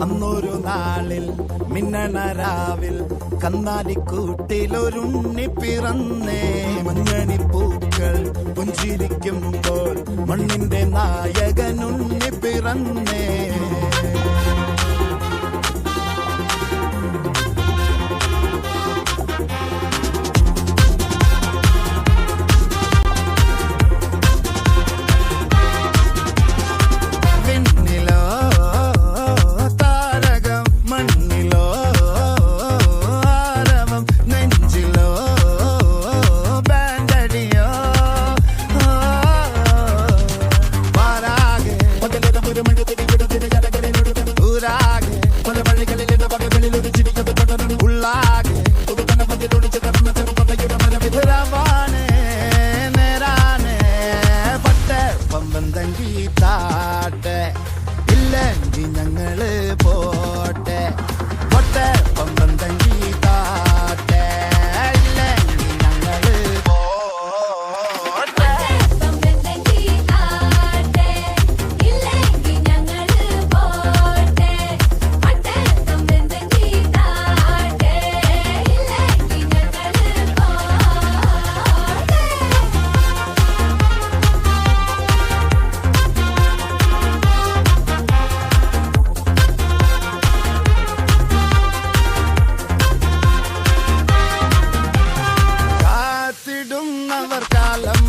അന്നൊരു നാളിൽ മിന്നണരാവിൽ കന്നാലിക്കൂട്ടിലൊരുണ്ണി പിറന്നേ. മഞ്ഞണിപ്പൂക്കൾ പുഞ്ചിരിക്കുമ്പോൾ മണ്ണിന്റെ നായകനുണ്ണി പിറന്നേ. ഇല്ലെങ്കിൽ ഞങ്ങള് പോട്ടെ പൊട്ടെ പമ്പന്തങ്കി താട്ടെ. ഇല്ലെങ്കിൽ ഞങ്ങള് പോട്ടെ പമ്പന്തങ്കി താട്ടെ. ഇല്ലെങ്കിൽ ഞങ്ങള് പോട്ടെ പൊട്ടെ പമ്പന്തങ്കി താട്ടെ. ഇല്ലെങ്കിൽ ഞങ്ങള് പോട്ടെ. കാത്തിടുന്നവർ കാലം